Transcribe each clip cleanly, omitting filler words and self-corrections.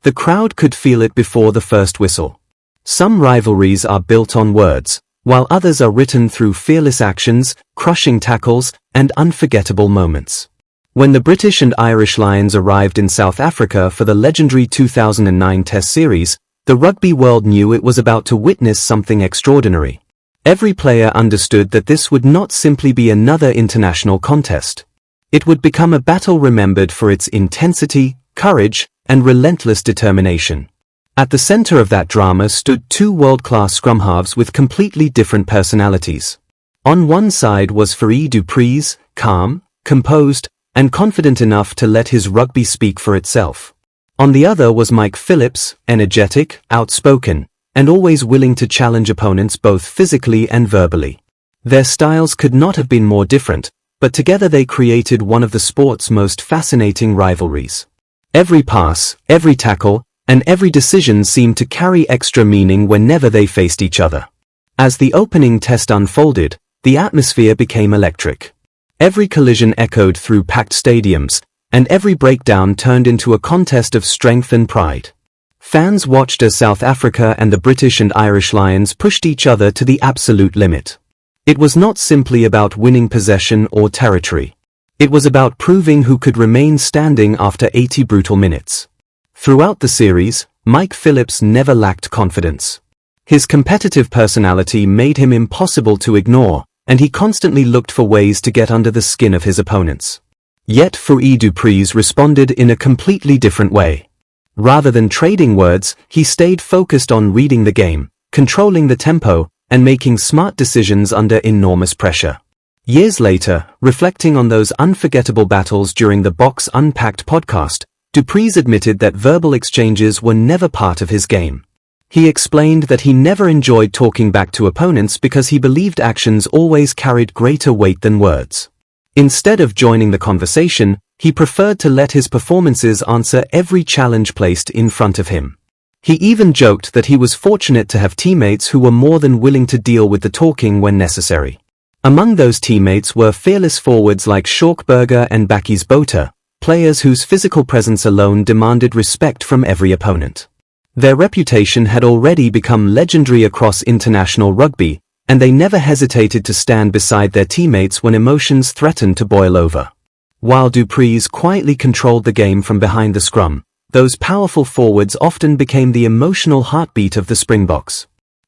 The crowd could feel it before the first whistle. Some rivalries are built on words, while others are written through fearless actions, crushing tackles, and unforgettable moments. When the British and Irish Lions arrived in South Africa for the legendary 2009 Test Series, the rugby world knew it was about to witness something extraordinary. Every player understood that this would not simply be another international contest. It would become a battle remembered for its intensity, courage, and relentless determination. At the center of that drama stood two world-class scrum-halves with completely different personalities. On one side was Fourie du Preez, calm, composed, and confident enough to let his rugby speak for itself. On the other was Mike Phillips, energetic, outspoken, and always willing to challenge opponents both physically and verbally. Their styles could not have been more different, but together they created one of the sport's most fascinating rivalries. Every pass, every tackle, and every decision seemed to carry extra meaning whenever they faced each other. As the opening test unfolded, the atmosphere became electric. Every collision echoed through packed stadiums, and every breakdown turned into a contest of strength and pride. Fans watched as South Africa and the British and Irish Lions pushed each other to the absolute limit. It was not simply about winning possession or territory. It was about proving who could remain standing after 80 brutal minutes. Throughout the series, Mike Phillips never lacked confidence. His competitive personality made him impossible to ignore, and he constantly looked for ways to get under the skin of his opponents. Yet Fourie du Preez responded in a completely different way. Rather than trading words, he stayed focused on reading the game, controlling the tempo, and making smart decisions under enormous pressure. Years later, reflecting on those unforgettable battles during the Box Unpacked podcast, du Preez admitted that verbal exchanges were never part of his game. He explained that he never enjoyed talking back to opponents because he believed actions always carried greater weight than words. Instead of joining the conversation, he preferred to let his performances answer every challenge placed in front of him. He even joked that he was fortunate to have teammates who were more than willing to deal with the talking when necessary. Among those teammates were fearless forwards like Schalkberger and Bakkies Botha, players whose physical presence alone demanded respect from every opponent. Their reputation had already become legendary across international rugby, and they never hesitated to stand beside their teammates when emotions threatened to boil over. While du Preez quietly controlled the game from behind the scrum, those powerful forwards often became the emotional heartbeat of the Springboks.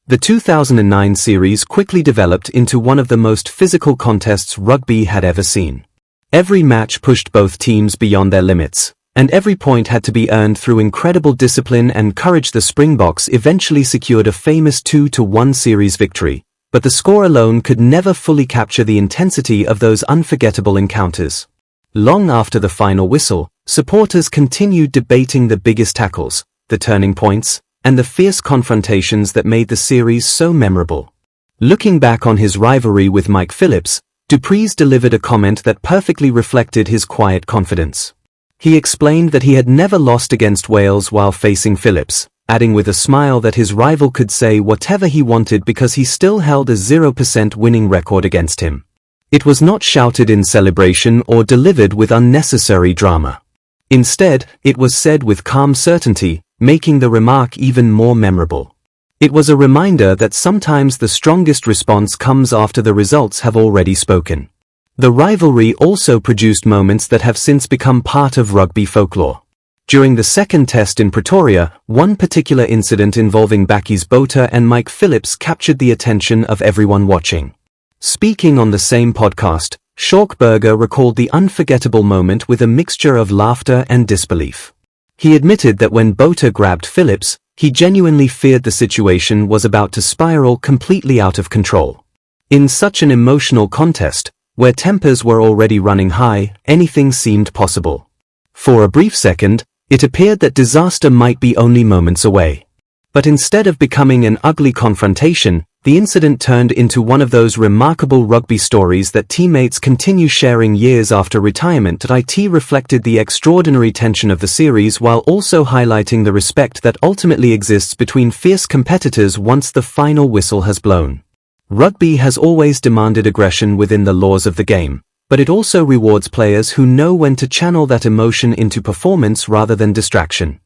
The 2009 series quickly developed into one of the most physical contests rugby had ever seen. Every match pushed both teams beyond their limits, and every point had to be earned through incredible discipline and courage. The Springboks eventually secured a famous 2-1 series victory, but the score alone could never fully capture the intensity of those unforgettable encounters. Long after the final whistle, supporters continued debating the biggest tackles, the turning points, and the fierce confrontations that made the series so memorable. Looking back on his rivalry with Mike Phillips, du Preez delivered a comment that perfectly reflected his quiet confidence. He explained that he had never lost against Wales while facing Phillips, adding with a smile that his rival could say whatever he wanted because he still held a 0% winning record against him. It was not shouted in celebration or delivered with unnecessary drama. Instead, it was said with calm certainty, making the remark even more memorable. It was a reminder that sometimes the strongest response comes after the results have already spoken. The rivalry also produced moments that have since become part of rugby folklore. During the second test in Pretoria, one particular incident involving Bakkies Botha and Mike Phillips captured the attention of everyone watching. Speaking on the same podcast, Schalkberger recalled the unforgettable moment with a mixture of laughter and disbelief. He admitted that when Botha grabbed Phillips, he genuinely feared the situation was about to spiral completely out of control. In such an emotional contest, where tempers were already running high, anything seemed possible. For a brief second, it appeared that disaster might be only moments away. But instead of becoming an ugly confrontation, the incident turned into one of those remarkable rugby stories that teammates continue sharing years after retirement. It reflected the extraordinary tension of the series while also highlighting the respect that ultimately exists between fierce competitors once the final whistle has blown. Rugby has always demanded aggression within the laws of the game, but it also rewards players who know when to channel that emotion into performance rather than distraction.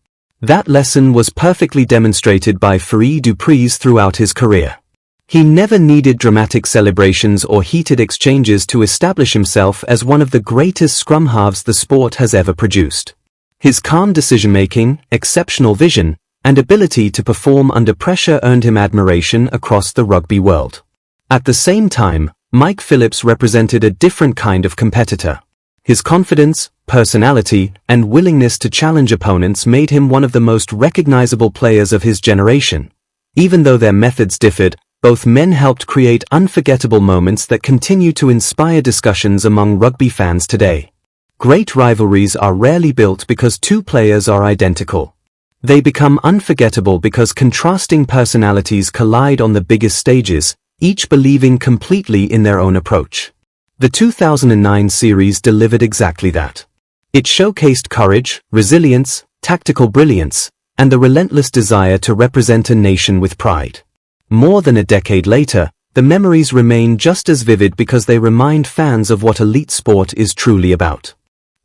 That lesson was perfectly demonstrated by Fourie du Preez throughout his career. He never needed dramatic celebrations or heated exchanges to establish himself as one of the greatest scrum halves the sport has ever produced. His calm decision-making, exceptional vision, and ability to perform under pressure earned him admiration across the rugby world. At the same time, Mike Phillips represented a different kind of competitor. His confidence, personality, and willingness to challenge opponents made him one of the most recognizable players of his generation. Even though their methods differed, both men helped create unforgettable moments that continue to inspire discussions among rugby fans today. Great rivalries are rarely built because two players are identical. They become unforgettable because contrasting personalities collide on the biggest stages, each believing completely in their own approach. The 2009 series delivered exactly that. It showcased courage, resilience, tactical brilliance, and the relentless desire to represent a nation with pride. More than a decade later, the memories remain just as vivid because they remind fans of what elite sport is truly about.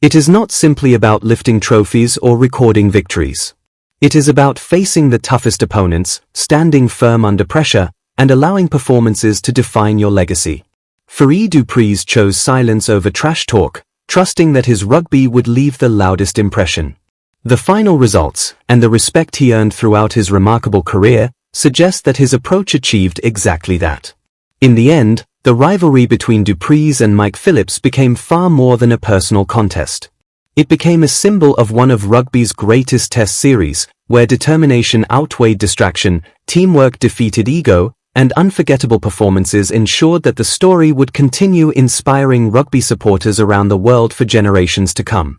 It is not simply about lifting trophies or recording victories. It is about facing the toughest opponents, standing firm under pressure, and allowing performances to define your legacy. Fourie du Preez chose silence over trash talk, trusting that his rugby would leave the loudest impression. The final results, and the respect he earned throughout his remarkable career, suggest that his approach achieved exactly that. In the end, the rivalry between du Preez and Mike Phillips became far more than a personal contest. It became a symbol of one of rugby's greatest test series, where determination outweighed distraction, teamwork defeated ego, and unforgettable performances ensured that the story would continue inspiring rugby supporters around the world for generations to come.